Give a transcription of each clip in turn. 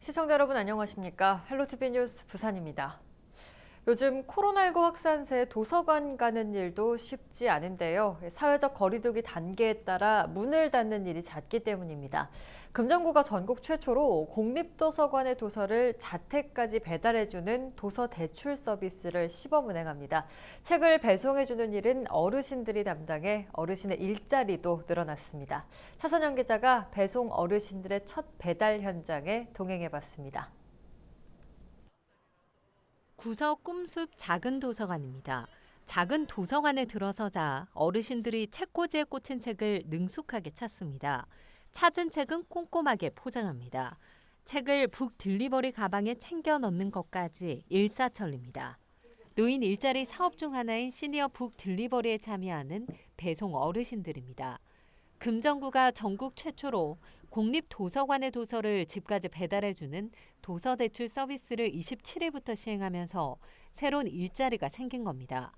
시청자 여러분 안녕하십니까? 헬로티비 뉴스 부산입니다. 요즘 코로나19 확산세 도서관 가는 일도 쉽지 않은데요. 사회적 거리두기 단계에 따라 문을 닫는 일이 잦기 때문입니다. 금정구가 전국 최초로 공립도서관의 도서를 자택까지 배달해주는 도서 대출 서비스를 시범 운행합니다. 책을 배송해주는 일은 어르신들이 담당해 어르신의 일자리도 늘어났습니다. 차선영 기자가 배송 어르신들의 첫 배달 현장에 동행해봤습니다. 구석 꿈숲 작은 도서관입니다. 작은 도서관에 들어서자 어르신들이 책꽂이에 꽂힌 책을 능숙하게 찾습니다. 찾은 책은 꼼꼼하게 포장합니다. 책을 북 딜리버리 가방에 챙겨 넣는 것까지 일사천리입니다. 노인 일자리 사업 중 하나인 시니어 북 딜리버리에 참여하는 배송 어르신들입니다. 금정구가 전국 최초로 공립도서관의 도서를 집까지 배달해주는 도서대출 서비스를 27일부터 시행하면서 새로운 일자리가 생긴 겁니다.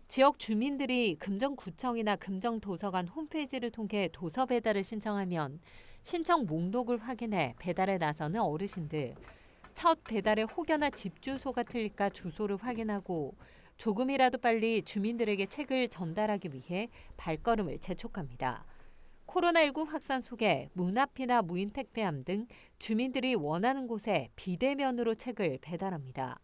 지역 주민들이 금정구청이나 금정도서관 홈페이지를 통해 도서 배달을 신청하면 신청 목록을 확인해 배달에 나서는 어르신들. 첫 배달의 혹여나 집 주소가 틀릴까 주소를 확인하고 조금이라도 빨리 주민들에게 책을 전달하기 위해 발걸음을 재촉합니다. 코로나19 확산 속에 문 앞이나 무인 택배함 등 주민들이 원하는 곳에 비대면으로 책을 배달합니다.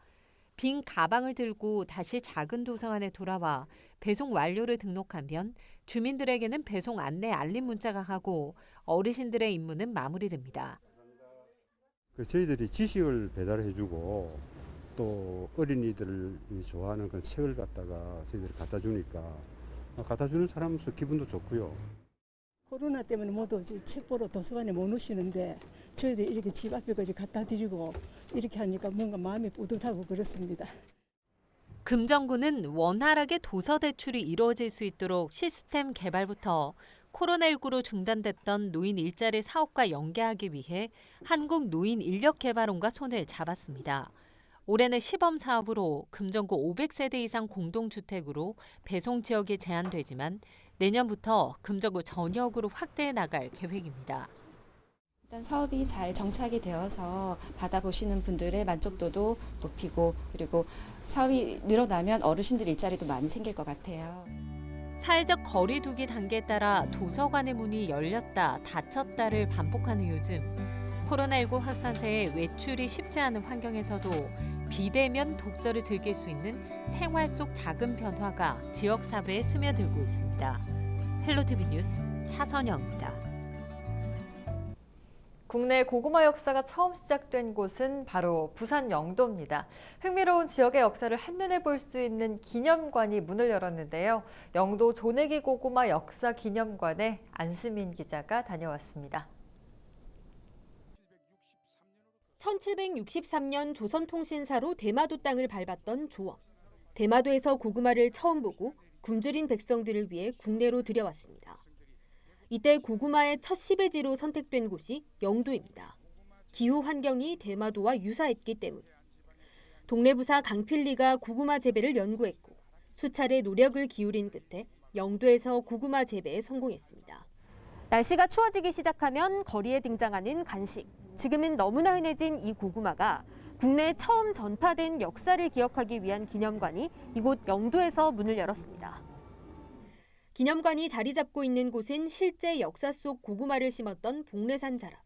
빈 가방을 들고 다시 작은 도서관에 돌아와 배송 완료를 등록하면 주민들에게는 배송 안내 알림 문자가 가고 어르신들의 임무는 마무리됩니다. 저희들이 지식을 배달해주고 또 어린이들이 좋아하는 그 책을 갖다가 저희들이 갖다 주니까 갖다 주는 사람으로서 기분도 좋고요. 코로나 때문에 모두 책 보러 도서관에 못 오시는데 저희들 이렇게 집 앞에까지 갖다 드리고 이렇게 하니까 뭔가 마음이 뿌듯하고 그렇습니다. 금정구는 원활하게 도서 대출이 이루어질 수 있도록 시스템 개발부터 코로나19로 중단됐던 노인 일자리 사업과 연계하기 위해 한국노인인력개발원과 손을 잡았습니다. 올해는 시범 사업으로 금정구 500세대 이상 공동주택으로 배송 지역이 제한되지만 내년부터 금정구 전역으로 확대해 나갈 계획입니다. 일단 사업이 잘 정착이 되어서 받아보시는 분들의 만족도도 높이고 그리고 사업이 늘어나면 어르신들 일자리도 많이 생길 것 같아요. 사회적 거리 두기 단계에 따라 도서관의 문이 열렸다 닫혔다를 반복하는 요즘 코로나19 확산세에 외출이 쉽지 않은 환경에서도 비대면 독서를 즐길 수 있는 생활 속 작은 변화가 지역 사회에 스며들고 있습니다. 헬로티비 뉴스 차선영입니다. 국내 고구마 역사가 처음 시작된 곳은 바로 부산 영도입니다. 흥미로운 지역의 역사를 한눈에 볼 수 있는 기념관이 문을 열었는데요. 영도 조내기 고구마 역사 기념관에 안수민 기자가 다녀왔습니다. 1763년 조선통신사로 대마도 땅을 밟았던 조업. 대마도에서 고구마를 처음 보고 굶주린 백성들을 위해 국내로 들여왔습니다. 이때 고구마의 첫 시베지로 선택된 곳이 영도입니다. 기후 환경이 대마도와 유사했기 때문. 동네 부사 강필리가 고구마 재배를 연구했고 수차례 노력을 기울인 끝에 영도에서 고구마 재배에 성공했습니다. 날씨가 추워지기 시작하면 거리에 등장하는 간식. 지금은 너무나 흔해진 이 고구마가 국내에 처음 전파된 역사를 기억하기 위한 기념관이 이곳 영도에서 문을 열었습니다. 기념관이 자리 잡고 있는 곳은 실제 역사 속 고구마를 심었던 복례산 자락.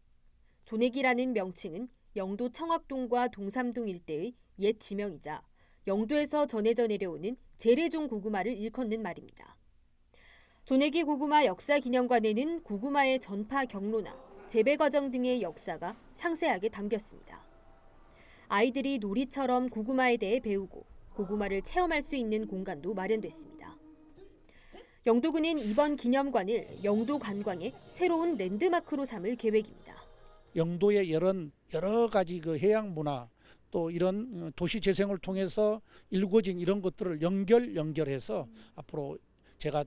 조내기라는 명칭은 영도 청학동과 동삼동 일대의 옛 지명이자 영도에서 전해져 내려오는 재래종 고구마를 일컫는 말입니다. 조내기 고구마 역사 기념관에는 고구마의 전파 경로나 재배 과정 등의 역사가 상세하게 담겼습니다. 아이들이 놀이처럼 고구마에 대해 배우고 고구마를 체험할 수 있는 공간도 마련됐습니다. 영도군은 이번 기념관을 영도 관광의 새로운 랜드마크로 삼을 계획입니다. 영도의 여러 가지 그 해양 문화 또 이런 도시 재생을 통해서 일궈진 이런 것들을 연결해서 앞으로 제가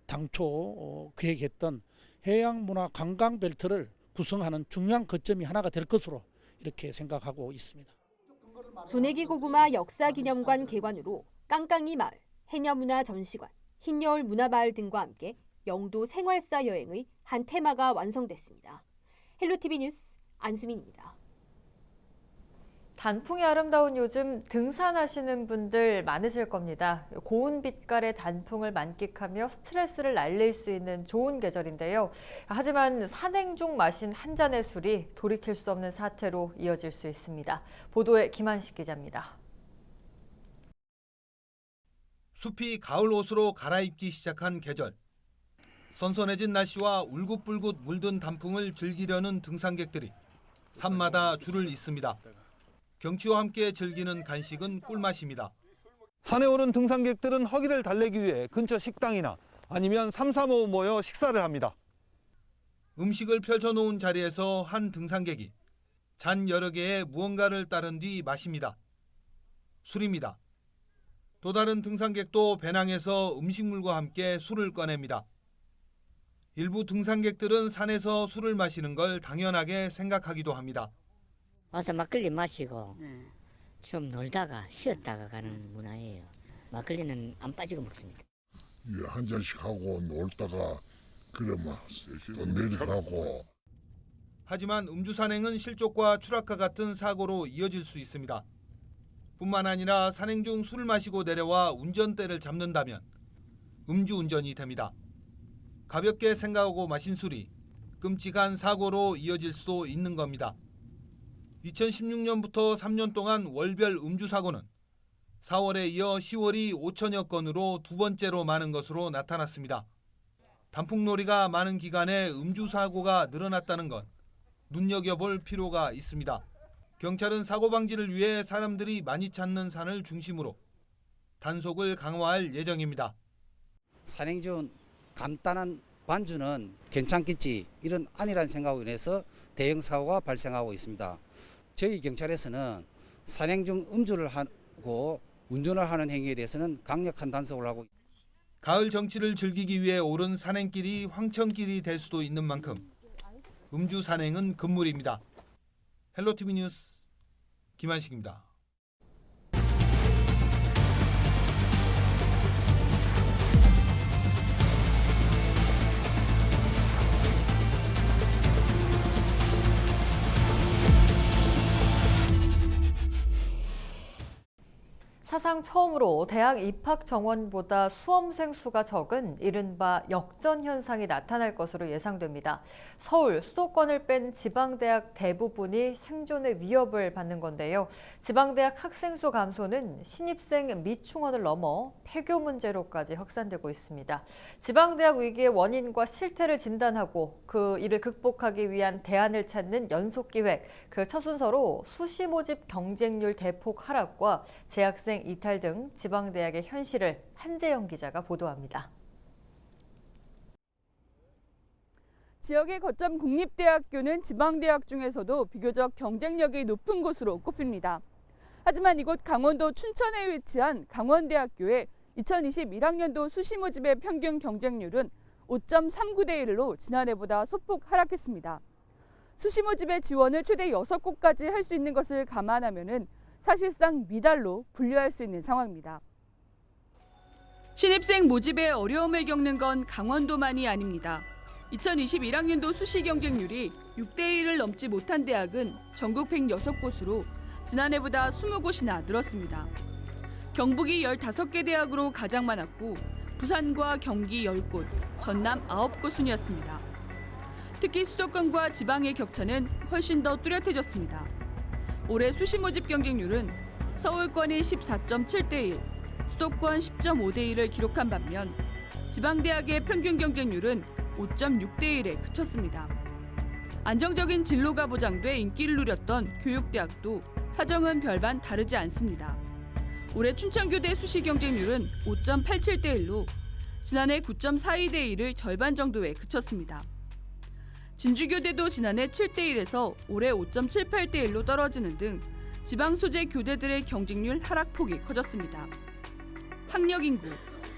당초 계획했던 해양 문화 관광 벨트를 구성하는 중요한 거점이 하나가 될 것으로 이렇게 생각하고 있습니다. 조내기 고구마 역사기념관 개관으로 깡깡이 마을, 해녀문화 전시관, 흰여울 문화마을 등과 함께 영도 생활사 여행의 한 테마가 완성됐습니다. 헬로티비 뉴스 안수민입니다. 단풍이 아름다운 요즘 등산하시는 분들 많으실 겁니다. 고운 빛깔의 단풍을 만끽하며 스트레스를 날릴 수 있는 좋은 계절인데요. 하지만 산행 중 마신 한 잔의 술이 돌이킬 수 없는 사태로 이어질 수 있습니다. 보도에 김한식 기자입니다. 숲이 가을 옷으로 갈아입기 시작한 계절. 선선해진 날씨와 울긋불긋 물든 단풍을 즐기려는 등산객들이 산마다 줄을 잇습니다. 경치와 함께 즐기는 간식은 꿀맛입니다. 산에 오른 등산객들은 허기를 달래기 위해 근처 식당이나 아니면 삼삼오오 모여 식사를 합니다. 음식을 펼쳐놓은 자리에서 한 등산객이 잔 여러 개의 무언가를 따른 뒤 마십니다. 술입니다. 또 다른 등산객도 배낭에서 음식물과 함께 술을 꺼냅니다. 일부 등산객들은 산에서 술을 마시는 걸 당연하게 생각하기도 합니다. 와서 막걸리 마시고 좀 놀다가 쉬었다가 가는 문화예요. 막걸리는 안 빠지고 먹습니다. 한 잔씩 하고 놀다가 그래 막 내려가고. 하지만 음주 산행은 실족과 추락과 같은 사고로 이어질 수 있습니다. 뿐만 아니라 산행 중 술을 마시고 내려와 운전대를 잡는다면 음주운전이 됩니다. 가볍게 생각하고 마신 술이 끔찍한 사고로 이어질 수도 있는 겁니다. 2016년부터 3년 동안 월별 음주 사고는 4월에 이어 10월이 5천여 건으로 두 번째로 많은 것으로 나타났습니다. 단풍놀이가 많은 기간에 음주 사고가 늘어났다는 건 눈여겨볼 필요가 있습니다. 경찰은 사고 방지를 위해 사람들이 많이 찾는 산을 중심으로 단속을 강화할 예정입니다. 산행 중 간단한 반주는 괜찮겠지 이런 안일한 생각으로 인해서 대형 사고가 발생하고 있습니다. 저희 경찰에서는 산행 중 음주를 하고 운전을 하는 행위에 대해서는 강력한 단속을 하고 있습니다. 가을 정취를 즐기기 위해 오른 산행길이 황천길이 될 수도 있는 만큼 음주 산행은 금물입니다. 헬로티비 뉴스 김한식입니다. 사상 처음으로 대학 입학 정원보다 수험생 수가 적은 이른바 역전 현상이 나타날 것으로 예상됩니다. 서울, 수도권을 뺀 지방대학 대부분이 생존의 위협을 받는 건데요. 지방대학 학생 수 감소는 신입생 미충원을 넘어 폐교 문제로까지 확산되고 있습니다. 지방대학 위기의 원인과 실태를 진단하고 그 이를 극복하기 위한 대안을 찾는 연속기획, 그 첫 순서로 수시 모집 경쟁률 대폭 하락과 재학생 이탈 등 지방대학의 현실을 한재영 기자가 보도합니다. 지역의 거점 국립대학교는 지방대학 중에서도 비교적 경쟁력이 높은 곳으로 꼽힙니다. 하지만 이곳 강원도 춘천에 위치한 강원대학교의 2021학년도 수시 모집의 평균 경쟁률은 5.39대 1로 지난해보다 소폭 하락했습니다. 수시 모집의 지원을 최대 6곳까지 할 수 있는 것을 감안하면은 사실상 미달로 분류할 수 있는 상황입니다. 신입생 모집에 어려움을 겪는 건 강원도만이 아닙니다. 2021학년도 수시 경쟁률이 6대 1을 넘지 못한 대학은 전국 106곳으로 지난해보다 20곳이나 늘었습니다. 경북이 15개 대학으로 가장 많았고 부산과 경기 10곳, 전남 9곳 순이었습니다. 특히 수도권과 지방의 격차는 훨씬 더 뚜렷해졌습니다. 올해 수시 모집 경쟁률은 서울권이 14.7대 1, 수도권 10.5대 1을 기록한 반면 지방대학의 평균 경쟁률은 5.6대 1에 그쳤습니다. 안정적인 진로가 보장돼 인기를 누렸던 교육대학도 사정은 별반 다르지 않습니다. 올해 춘천교대 수시 경쟁률은 5.87대 1로 지난해 9.42대 1을 절반 정도에 그쳤습니다. 진주교대도 지난해 7대 1에서 올해 5.78대 1로 떨어지는 등 지방 소재 교대들의 경쟁률 하락폭이 커졌습니다. 학력 인구,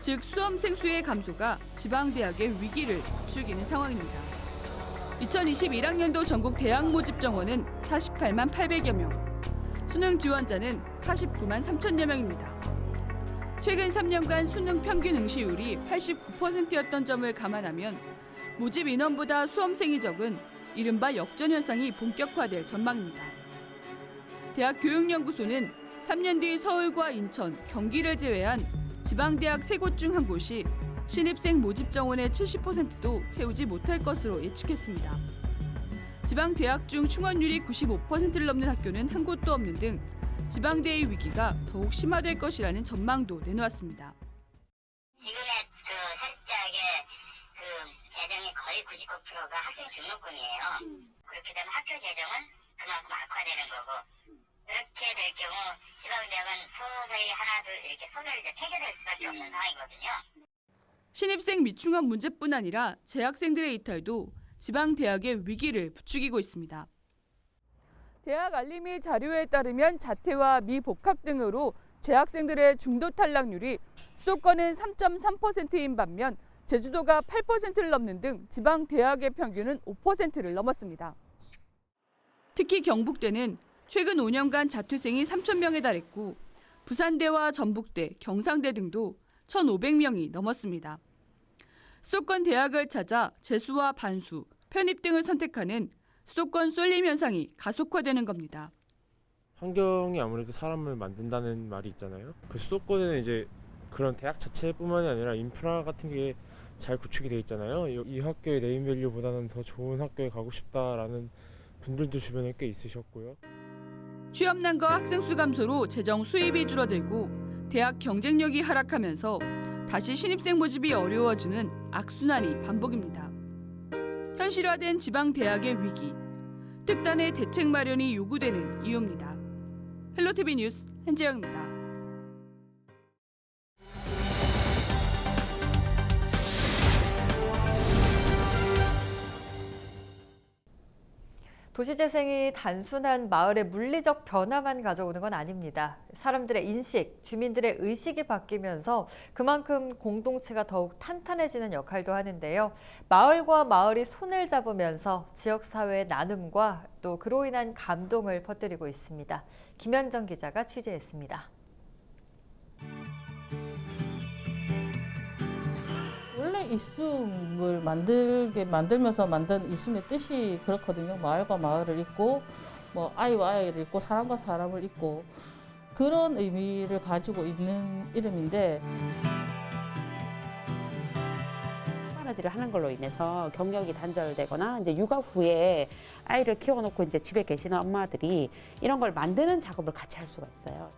즉 수험생 수의 감소가 지방대학의 위기를 부추기는 상황입니다. 2021학년도 전국 대학 모집 정원은 48만 800여 명, 수능 지원자는 49만 3천여 명입니다. 최근 3년간 수능 평균 응시율이 89%였던 점을 감안하면 모집 인원보다 수험생이 적은 이른바 역전 현상이 본격화될 전망입니다. 대학 교육연구소는 3년 뒤 서울과 인천, 경기를 제외한 지방대학 3곳 중 한 곳이 신입생 모집 정원의 70%도 채우지 못할 것으로 예측했습니다. 지방대학 중 충원율이 95%를 넘는 학교는 한 곳도 없는 등 지방대의 위기가 더욱 심화될 것이라는 전망도 내놓았습니다. 지금의 살짝의 재정의 거의 99%가 학생 등록금이에요. 그렇게 되면 학교 재정은 그만큼 악화되는 거고, 그렇게 될 경우 지방대학은 서서히 하나둘 이렇게 소멸 폐쇄될 수밖에 없는 상황이거든요. 신입생 미충원 문제뿐 아니라 재학생들의 이탈도 지방대학의 위기를 부추기고 있습니다. 대학 알림이 자료에 따르면 자퇴와 미복학 등으로 재학생들의 중도 탈락률이 수도권은 3.3%인 반면 제주도가 8%를 넘는 등 지방대학의 평균은 5%를 넘었습니다. 특히 경북대는 최근 5년간 자퇴생이 3,000명에 달했고 부산대와 전북대, 경상대 등도 1,500명이 넘었습니다. 수도권 대학을 찾아 재수와 반수, 편입 등을 선택하는 수도권 쏠림 현상이 가속화되는 겁니다. 환경이 아무래도 사람을 만든다는 말이 있잖아요. 그 수도권에는 이제 그런 대학 자체뿐만이 아니라 인프라 같은 게 잘 구축이 돼 있잖아요. 이 학교의 네임밸류보다는 더 좋은 학교에 가고 싶다라는 분들도 주변에 꽤 있으셨고요. 취업난과 학생 수 감소로 재정 수입이 줄어들고 대학 경쟁력이 하락하면서 다시 신입생 모집이 어려워지는 악순환이 반복입니다. 현실화된 지방 대학의 위기, 특단의 대책 마련이 요구되는 이유입니다. 헬로티비 뉴스 한재영입니다. 도시재생이 단순한 마을의 물리적 변화만 가져오는 건 아닙니다. 사람들의 인식, 주민들의 의식이 바뀌면서 그만큼 공동체가 더욱 탄탄해지는 역할도 하는데요. 마을과 마을이 손을 잡으면서 지역사회의 나눔과 또 그로 인한 감동을 퍼뜨리고 있습니다. 김현정 기자가 취재했습니다. 원래 이숨을 만들면서 만든 이숨의 뜻이 그렇거든요. 마을과 마을을 잇고, 뭐 아이와 아이를 잇고, 사람과 사람을 잇고 그런 의미를 가지고 있는 이름인데. 산후지를 하는 걸로 인해서 경력이 단절되거나 이제 육아 후에 아이를 키워놓고 이제 집에 계시는 엄마들이 이런 걸 만드는 작업을 같이 할 수가 있어요.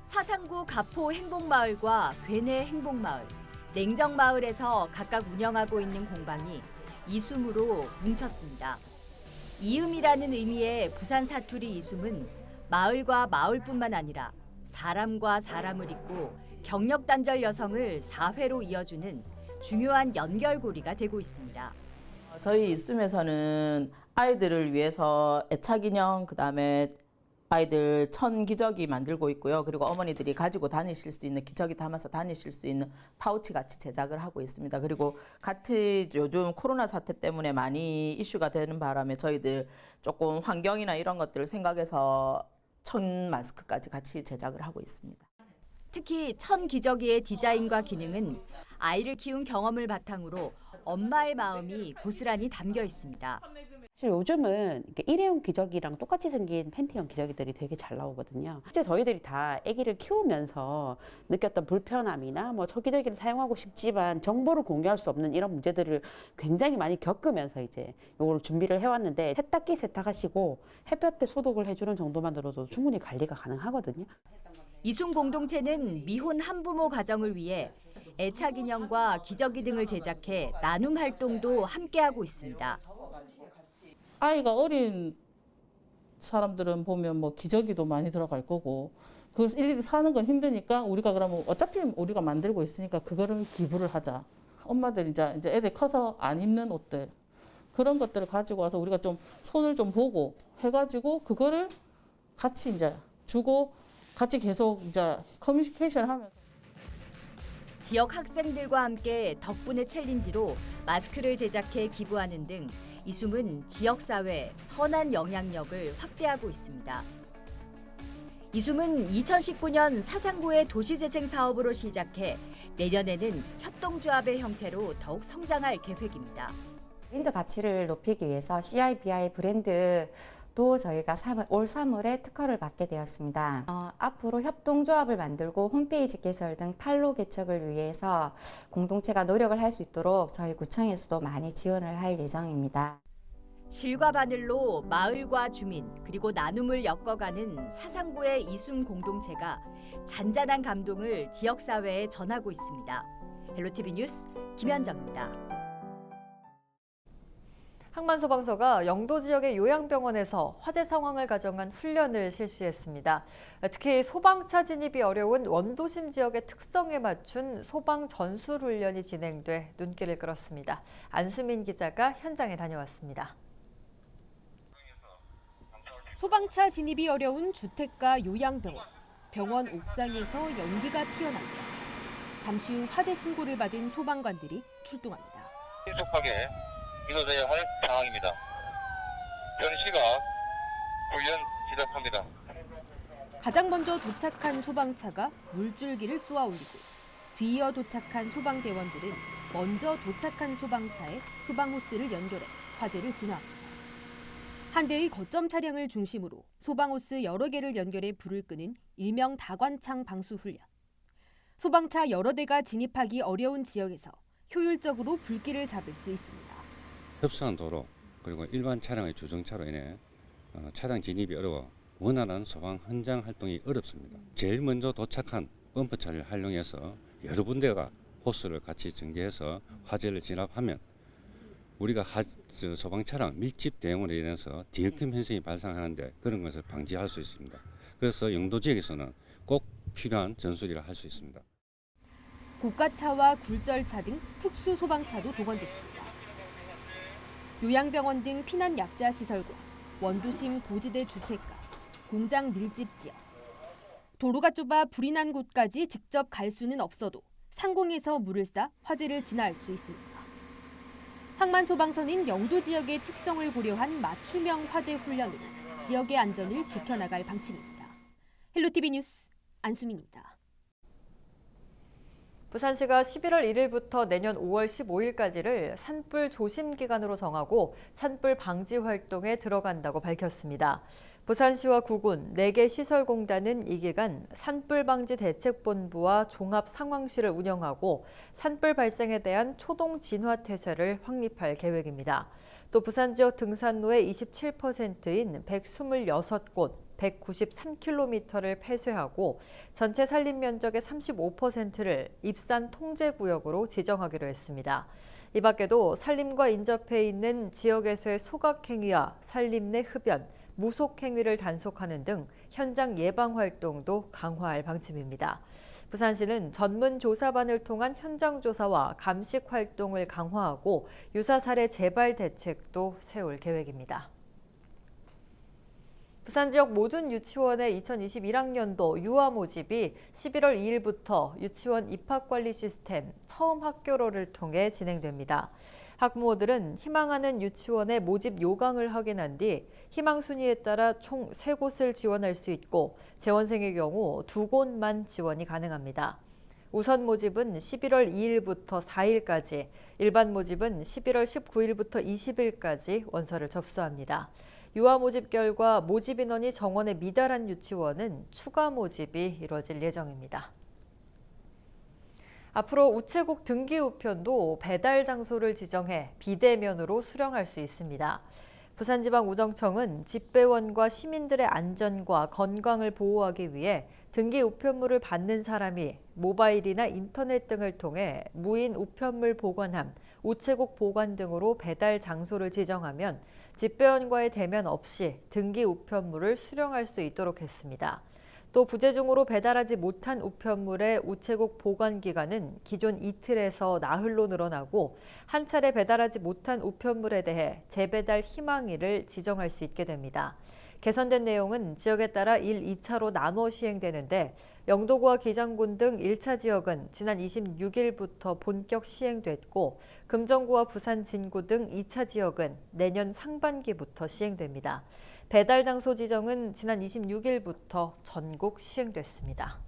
사상구 가포 행복마을과 괴내 행복마을, 냉정마을에서 각각 운영하고 있는 공방이 이숨으로 뭉쳤습니다. 이음이라는 의미의 부산 사투리 이숨은 마을과 마을뿐만 아니라 사람과 사람을 잇고 경력 단절 여성을 사회로 이어주는 중요한 연결고리가 되고 있습니다. 저희 이숨에서는 아이들을 위해서 애착 인형, 그다음에 아이들 천기저귀 만들고 있고요. 그리고 어머니들이 가지고 다니실 수 있는, 기저귀 담아서 다니실 수 있는 파우치 같이 제작을 하고 있습니다. 그리고 같이 요즘 코로나 사태 때문에 많이 이슈가 되는 바람에 저희들 조금 환경이나 이런 것들을 생각해서 천 마스크까지 같이 제작을 하고 있습니다. 특히 천 기저귀의 디자인과 기능은 아이를 키운 경험을 바탕으로 엄마의 마음이 고스란히 담겨 있습니다. 사실 요즘은 일회용 기저귀랑 똑같이 생긴 팬티형 기저귀들이 되게 잘 나오거든요. 실제 저희들이 다 아기를 키우면서 느꼈던 불편함이나 뭐 초기저귀를 사용하고 싶지만 정보를 공유할 수 없는 이런 문제들을 굉장히 많이 겪으면서 이제 이걸 준비를 해왔는데, 세탁기 세탁하시고 햇볕에 소독을 해주는 정도만으로도 충분히 관리가 가능하거든요. 이숨 공동체는 미혼 한부모 가정을 위해 애착 인형과 기저귀 등을 제작해 나눔 활동도 함께하고 있습니다. 아이가 어린 사람들은 보면 뭐 기저귀도 많이 들어갈 거고, 그걸 일일이 사는 건 힘드니까 우리가 그러면 어차피 우리가 만들고 있으니까 그거를 기부를 하자. 엄마들 이제 애들 커서 안 입는 옷들, 그런 것들을 가지고 와서 우리가 좀 손을 좀 보고 해가지고 그거를 같이 이제 주고 같이 계속 이제 커뮤니케이션 하면서. 지역 학생들과 함께 덕분에 챌린지로 마스크를 제작해 기부하는 등 이숨은 지역사회에 선한 영향력을 확대하고 있습니다. 이숨은 2019년 사상구의 도시재생 사업으로 시작해 내년에는 협동조합의 형태로 더욱 성장할 계획입니다. 브랜드 가치를 높이기 위해서 CIBI 브랜드 또 저희가 올 3월에 특허를 받게 되었습니다. 앞으로 협동조합을 만들고 홈페이지 개설 등 판로 개척을 위해서 공동체가 노력을 할 수 있도록 저희 구청에서도 많이 지원을 할 예정입니다. 실과 바늘로 마을과 주민 그리고 나눔을 엮어가는 사상구의 이숨 공동체가 잔잔한 감동을 지역사회에 전하고 있습니다. 헬로티비 뉴스 김현정입니다. 항만소방서가 영도 지역의 요양병원에서 화재 상황을 가정한 훈련을 실시했습니다. 특히 소방차 진입이 어려운 원도심 지역의 특성에 맞춘 소방 전술 훈련이 진행돼 눈길을 끌었습니다. 안수민 기자가 현장에 다녀왔습니다. 소방차 진입이 어려운 주택가 요양병원. 병원 옥상에서 연기가 피어납니다. 잠시 후 화재 신고를 받은 소방관들이 출동합니다. 신속하게 이루어져야 할 상황입니다. 현 시각 훈련 시작합니다. 가장 먼저 도착한 소방차가 물줄기를 쏘아 올리고 뒤이어 도착한 소방대원들은 먼저 도착한 소방차에 소방호스를 연결해 화재를 진화합니다. 한 대의 거점 차량을 중심으로 소방호스 여러 개를 연결해 불을 끄는 일명 다관창 방수 훈련. 소방차 여러 대가 진입하기 어려운 지역에서 효율적으로 불길을 잡을 수 있습니다. 협소한 도로 그리고 일반 차량의 주정차로 인해 차량 진입이 어려워 원활한 소방 현장 활동이 어렵습니다. 제일 먼저 도착한 펌프차를 활용해서 여러 군데가 호스를 같이 전개해서 화재를 진압하면 우리가 소방차량 밀집 대응으로 인해서 디귿금 현상이 발생하는데 그런 것을 방지할 수 있습니다. 그래서 영도 지역에서는 꼭 필요한 전술이라 할 수 있습니다. 고가차와 굴절차 등 특수 소방차도 동원됐습니다. 요양병원 등 피난 약자 시설과 원도심 고지대 주택가, 공장 밀집 지역. 도로가 좁아 불이 난 곳까지 직접 갈 수는 없어도 상공에서 물을 쏴 화재를 진화할 수 있습니다. 항만소방서는 영도 지역의 특성을 고려한 맞춤형 화재 훈련으로 지역의 안전을 지켜나갈 방침입니다. 헬로티비 뉴스 안수민입니다. 부산시가 11월 1일부터 내년 5월 15일까지를 산불 조심 기간으로 정하고 산불 방지 활동에 들어간다고 밝혔습니다. 부산시와 구군, 4개 시설공단은 이 기간 산불방지대책본부와 종합상황실을 운영하고 산불 발생에 대한 초동 진화 태세를 확립할 계획입니다. 또 부산 지역 등산로의 27%인 126곳, 193km를 폐쇄하고 전체 산림 면적의 35%를 입산 통제구역으로 지정하기로 했습니다. 이 밖에도 산림과 인접해 있는 지역에서의 소각행위와 산림 내 흡연, 무속행위를 단속하는 등 현장 예방 활동도 강화할 방침입니다. 부산시는 전문 조사반을 통한 현장 조사와 감식 활동을 강화하고 유사 사례 재발 대책도 세울 계획입니다. 부산 지역 모든 유치원의 2021학년도 유아 모집이 11월 2일부터 유치원 입학관리 시스템 처음 학교로를 통해 진행됩니다. 학부모들은 희망하는 유치원의 모집 요강을 확인한 뒤 희망 순위에 따라 총 3곳을 지원할 수 있고 재원생의 경우 2곳만 지원이 가능합니다. 우선 모집은 11월 2일부터 4일까지, 일반 모집은 11월 19일부터 20일까지 원서를 접수합니다. 유아 모집 결과 모집 인원이 정원에 미달한 유치원은 추가 모집이 이루어질 예정입니다. 앞으로 우체국 등기 우편도 배달 장소를 지정해 비대면으로 수령할 수 있습니다. 부산지방우정청은 집배원과 시민들의 안전과 건강을 보호하기 위해 등기 우편물을 받는 사람이 모바일이나 인터넷 등을 통해 무인 우편물 보관함, 우체국 보관 등으로 배달 장소를 지정하면 집배원과의 대면 없이 등기 우편물을 수령할 수 있도록 했습니다. 또 부재중으로 배달하지 못한 우편물의 우체국 보관 기간은 기존 이틀에서 나흘로 늘어나고 한 차례 배달하지 못한 우편물에 대해 재배달 희망일을 지정할 수 있게 됩니다. 개선된 내용은 지역에 따라 1, 2차로 나눠 시행되는데 영도구와 기장군 등 1차 지역은 지난 26일부터 본격 시행됐고 금정구와 부산 진구 등 2차 지역은 내년 상반기부터 시행됩니다. 배달 장소 지정은 지난 26일부터 전국 시행됐습니다.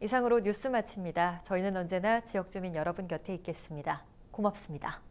이상으로 뉴스 마칩니다. 저희는 언제나 지역 주민 여러분 곁에 있겠습니다. 고맙습니다.